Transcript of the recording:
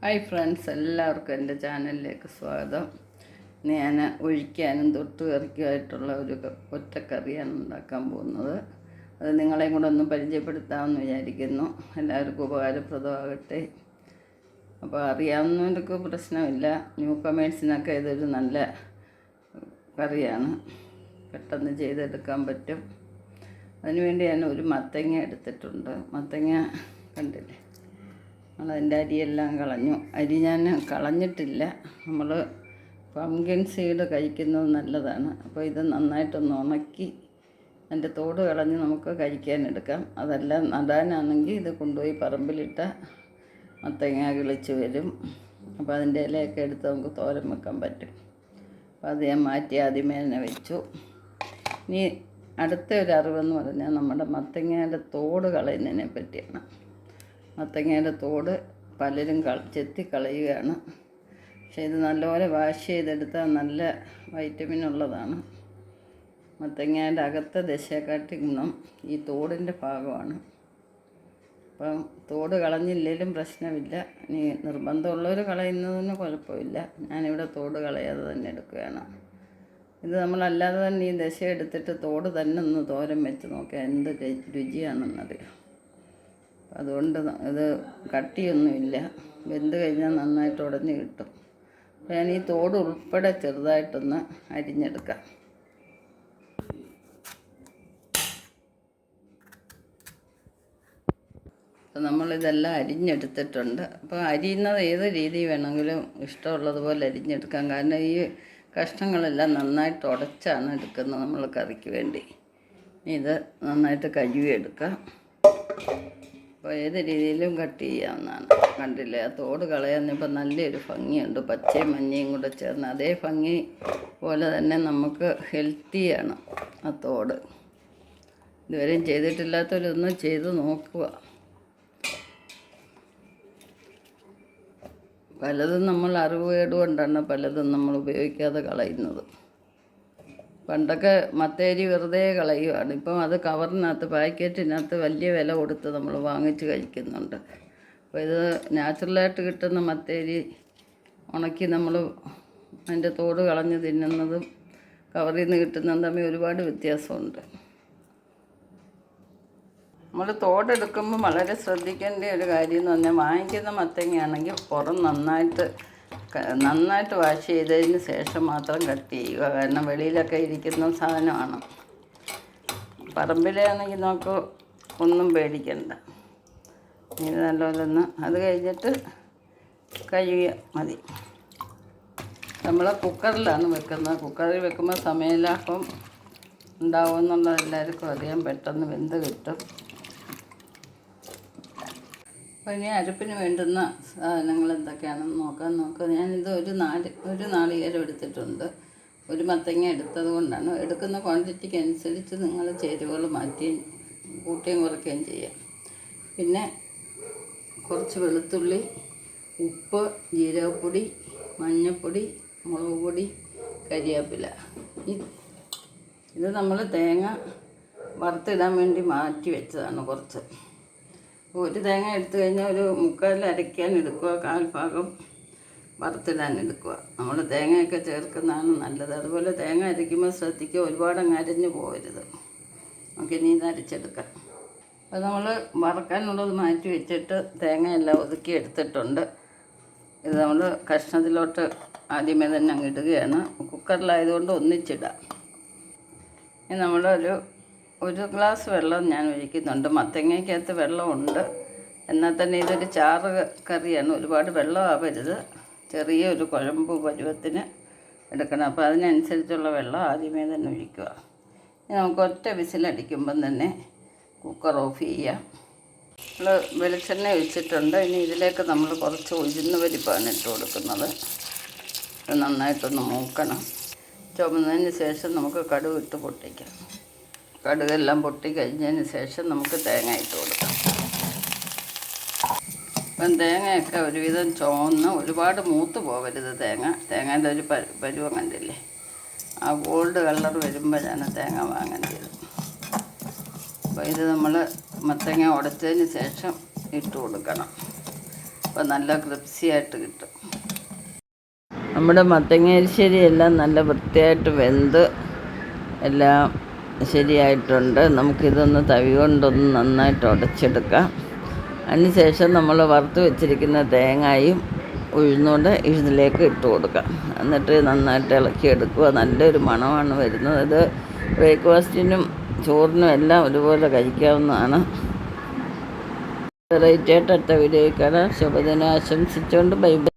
Hi friends, എല്ലാവർക്കും എൻ്റെ ചാനലിലേക്ക് സ്വാഗതം. ഞാൻ ഒഴിക്കാനും തൊട്ട് കറിക്കുമായിട്ടുള്ള ഒരു ഒറ്റക്കറിയാണ് ഉണ്ടാക്കാൻ പോകുന്നത്. അത് നിങ്ങളെയും കൂടെ ഒന്ന് പരിചയപ്പെടുത്താമെന്ന് വിചാരിക്കുന്നു. എല്ലാവർക്കും ഉപകാരപ്രദമാകട്ടെ. അപ്പോൾ അറിയാവുന്നവർക്ക് പ്രശ്നമില്ല, ന്യൂ കമേഴ്സിനൊക്കെ ഇതൊരു നല്ല കറിയാണ്, പെട്ടെന്ന് ചെയ്തെടുക്കാൻ പറ്റും. അതിനുവേണ്ടി ഞാൻ ഒരു മത്തങ്ങ എടുത്തിട്ടുണ്ട്. മത്തങ്ങ കണ്ടില്ലേ, നമ്മളതിൻ്റെ അരിയെല്ലാം കളഞ്ഞു. അരി ഞാൻ കളഞ്ഞിട്ടില്ല. നമ്മൾ പംകിൻ സീഡ് കഴിക്കുന്നത് നല്ലതാണ്. അപ്പോൾ ഇത് നന്നായിട്ടൊന്ന് ഉണക്കി അതിൻ്റെ തോട് കളഞ്ഞ് നമുക്ക് കഴിക്കാനെടുക്കാം. അതെല്ലാം നടാനാണെങ്കിൽ ഇത് കൊണ്ടുപോയി പറമ്പിലിട്ട മത്തങ്ങ കിളിച്ച് വരും. അപ്പോൾ അതിൻ്റെ ഇലയൊക്കെ എടുത്ത് നമുക്ക് തോരൻ വെക്കാൻ പറ്റും. അപ്പോൾ അത് ഞാൻ മാറ്റി ആദ്യമേ തന്നെ വെച്ചു. ഇനി അടുത്ത ഒരു അറിവെന്ന് പറഞ്ഞാൽ നമ്മുടെ മത്തങ്ങയുടെ തോട് കളയുന്നതിനെ പറ്റിയാണ്. മത്തങ്ങയുടെ തോട് പലരും ചെത്തി കളയുകയാണ്. പക്ഷേ ഇത് നല്ലപോലെ വാഷ് ചെയ്തെടുത്താൽ നല്ല വൈറ്റമിൻ ഉള്ളതാണ്. മത്തങ്ങയുടെ അകത്തെ ദശയെക്കാട്ടി ഗുണം ഈ തോടിൻ്റെ ഭാഗമാണ്. അപ്പം തോട് കളഞ്ഞില്ലെങ്കിലും പ്രശ്നമില്ല. ഇനി നിർബന്ധമുള്ളവർ കളയുന്നതിന് കുഴപ്പമില്ല. ഞാനിവിടെ തോട് കളയാതെ തന്നെ എടുക്കുകയാണ്. ഇത് നമ്മളല്ലാതെ തന്നെ ഈ ദശ എടുത്തിട്ട് തോട് തന്നെ ഒന്ന് തോരൻ വെച്ച് നോക്കിയാൽ എന്ത് രുചിയാണെന്നറിയാം. അതുകൊണ്ട് ഇത് കട്ടിയൊന്നുമില്ല, വെന്ത് കഴിഞ്ഞാൽ നന്നായിട്ട് ഉടഞ്ഞ് കിട്ടും. അപ്പോൾ ഞാൻ ഈ തോട് ഉൾപ്പെടെ ചെറുതായിട്ടൊന്ന് അരിഞ്ഞെടുക്കാം. അപ്പോൾ നമ്മളിതെല്ലാം അരിഞ്ഞെടുത്തിട്ടുണ്ട്. അപ്പോൾ അരിയുന്നത് ഏത് രീതി വേണമെങ്കിലും ഇഷ്ടമുള്ളതുപോലെ അരിഞ്ഞെടുക്കാം. കാരണം ഈ കഷ്ണങ്ങളെല്ലാം നന്നായിട്ട് ഉടച്ചാണ് എടുക്കുന്നത് നമ്മൾ കറിക്ക് വേണ്ടി. ഇത് നന്നായിട്ട് കഴുകിയെടുക്കാം. അപ്പോൾ ഏത് രീതിയിലും കട്ട് ചെയ്യാവുന്നതാണ്. കണ്ടില്ലേ, ആ തോട് കളയാന്നിപ്പോൾ നല്ലൊരു ഭംഗിയുണ്ട്, പച്ചയും മഞ്ഞയും കൂടെ ചേർന്ന്. അതേ ഭംഗി പോലെ തന്നെ നമുക്ക് ഹെൽത്തിയാണ് ആ തോട്. ഇതുവരെയും ചെയ്തിട്ടില്ലാത്തവരൊന്നും ചെയ്ത് നോക്കുക. പലതും നമ്മൾ അറിവുകേട് കൊണ്ടാണ് പലതും നമ്മൾ ഉപയോഗിക്കാതെ കളയുന്നത്. പണ്ടൊക്കെ മത്തേരി വെറുതെ കളയുകയാണ്. ഇപ്പം അത് കവറിനകത്ത് പാക്കറ്റിനകത്ത് വലിയ വില കൊടുത്ത് നമ്മൾ വാങ്ങിച്ച് കഴിക്കുന്നുണ്ട്. അപ്പോൾ ഇത് നാച്ചുറലായിട്ട് കിട്ടുന്ന മത്തേരി ഉണക്കി നമ്മൾ അതിൻ്റെ തോട് കളഞ്ഞ് തിന്നുന്നതും കവറിൽ നിന്ന് കിട്ടുന്നതും തമ്മിൽ ഒരുപാട് വ്യത്യാസമുണ്ട്. നമ്മൾ തോടെടുക്കുമ്പോൾ വളരെ ശ്രദ്ധിക്കേണ്ട ഒരു കാര്യം എന്ന് പറഞ്ഞാൽ, വാങ്ങിക്കുന്ന മത്തങ്ങയാണെങ്കിൽ പുറം നന്നായിട്ട് വാഷ് ചെയ്തതിന് ശേഷം മാത്രം കട്ട് ചെയ്യുക. കാരണം വെളിയിലൊക്കെ ഇരിക്കുന്ന സാധനമാണ്. പറമ്പിലാണെങ്കിൽ നമുക്ക് ഒന്നും പേടിക്കണ്ട. ഇത് നല്ലപോലെ അത് കഴിഞ്ഞിട്ട് കഴുകിയ മതി. നമ്മൾ കുക്കറിലാണ് വെക്കുന്നത്. കുക്കറിൽ വെക്കുമ്പോൾ സമയലാഭം ഉണ്ടാവുമെന്നുള്ളത് എല്ലാവർക്കും അറിയാം. പെട്ടെന്ന് വെന്ത് കിട്ടും. അപ്പോൾ ഇനി അടുപ്പിന് വേണ്ടുന്ന സാധനങ്ങൾ എന്തൊക്കെയാണെന്ന് നോക്കാം. ഞാനിത് ഒരു നാളികേരം എടുത്തിട്ടുണ്ട്. ഒരു മത്തങ്ങ എടുത്തത് കൊണ്ടാണ്. എടുക്കുന്ന ക്വാണ്ടിറ്റിക്ക് അനുസരിച്ച് നിങ്ങൾ ചേരുവകൾ മാറ്റുകയും കൂട്ടുകയും കുറയ്ക്കുകയും ചെയ്യാം. പിന്നെ കുറച്ച് വെളുത്തുള്ളി, ഉപ്പ്, ജീരകപ്പൊടി, മഞ്ഞൾപ്പൊടി, മുളക് പൊടി, കരിവേപ്പില. ഇത് നമ്മൾ തേങ്ങ വറുത്തിടാൻ വേണ്ടി മാറ്റി വെച്ചതാണ് കുറച്ച്. ഒരു തേങ്ങ എടുത്തു കഴിഞ്ഞാൽ ഒരു മുക്കാൽ അരയ്ക്കാൻ എടുക്കുക, കാൽ ഭാഗം വറുത്തിടാൻ എടുക്കുക. നമ്മൾ തേങ്ങയൊക്കെ ചേർക്കുന്നതാണ് നല്ലത്. അതുപോലെ തേങ്ങ അരയ്ക്കുമ്പോൾ ശ്രദ്ധിക്കുക, ഒരുപാട് അങ്ങ് അരഞ്ഞു പോകരുത്. നമുക്ക് ഇനി ഇത് അരച്ചെടുക്കാം. അപ്പോൾ നമ്മൾ വറക്കാനുള്ളത് മാറ്റി വെച്ചിട്ട് തേങ്ങയെല്ലാം ഒതുക്കി എടുത്തിട്ടുണ്ട്. ഇത് നമ്മൾ കഷ്ണത്തിലോട്ട് ആദ്യമേ തന്നെ അങ്ങ് ഇടുകയാണ്. കുക്കറിലായതുകൊണ്ട് ഒന്നിച്ചിടാം. ഇനി ഒരു ഗ്ലാസ് വെള്ളം ഞാൻ ഒഴിക്കുന്നുണ്ട്. മത്തങ്ങയ്ക്കകത്ത് വെള്ളമുണ്ട്, എന്നാൽ തന്നെ ഇതൊരു ചാറ് കറിയാണ്. ഒരുപാട് വെള്ളം ആവരുത്, ചെറിയൊരു കുഴമ്പ് പരുവത്തിന് എടുക്കണം. അപ്പോൾ അതിനനുസരിച്ചുള്ള വെള്ളം ആദ്യമേ തന്നെ ഒഴിക്കുക. നമുക്ക് ഒറ്റ വിസിലടിക്കുമ്പം തന്നെ കുക്കർ ഓഫ് ചെയ്യാം. നമ്മൾ വെളിച്ചെണ്ണ ഒഴിച്ചിട്ടുണ്ട്. ഇനി ഇതിലേക്ക് നമ്മൾ കുറച്ച് ഉഴുന്ന് പരിപ്പാണ് ഇട്ട് കൊടുക്കുന്നത്. ഇത് നന്നായിട്ടൊന്ന് മൂക്കണം. ചുമന്നതിന് ശേഷം നമുക്ക് കടുക് ഇട്ട് പൊട്ടിക്കാം. കടുകെല്ലാം പൊട്ടി കഴിഞ്ഞതിന് ശേഷം നമുക്ക് തേങ്ങ ഇട്ട് കൊടുക്കാം. അപ്പം തേങ്ങയൊക്കെ ഒരുവിധം ചുവന്ന് ഒരുപാട് മൂത്ത് പോകരുത്. തേങ്ങേൻ്റെ ഒരു പരുവം കണ്ടില്ലേ, ആ ഗോൾഡ് കളർ വരുമ്പോഴാണ് തേങ്ങ വാങ്ങേണ്ടത്. അപ്പോൾ ഇത് നമ്മൾ മത്തങ്ങ ഉടച്ചതിന് ശേഷം ഇട്ട് കൊടുക്കണം. അപ്പോൾ നല്ല ക്രിപ്സിയായിട്ട് കിട്ടും. നമ്മുടെ മത്തങ്ങ എല്ലാം നല്ല വൃത്തിയായിട്ട് വെന്ത് എല്ലാം ശരിയായിട്ടുണ്ട്. നമുക്കിതൊന്ന് തവി കൊണ്ടൊന്ന് നന്നായിട്ട് ഉടച്ചെടുക്കാം. അതിനുശേഷം നമ്മൾ വറുത്ത് വെച്ചിരിക്കുന്ന തേങ്ങയും ഉഴുന്നുകൊണ്ട് ഇതിലേക്ക് ഇട്ട് കൊടുക്കാം. എന്നിട്ട് നന്നായിട്ട് ഇളക്കിയെടുക്കുക. നല്ലൊരു മണമാണ് വരുന്നത്. ഇത് ബ്രേക്ക്ഫാസ്റ്റിനും ചോറിനും എല്ലാം ഒരുപോലെ കഴിക്കാവുന്നതാണ്. വെറൈറ്റി ആയിട്ട് അടുത്ത വീഡിയോയിൽ കാണാം. ശുഭദിനം ആശംസിച്ചുകൊണ്ട് ബൈ ബൈ.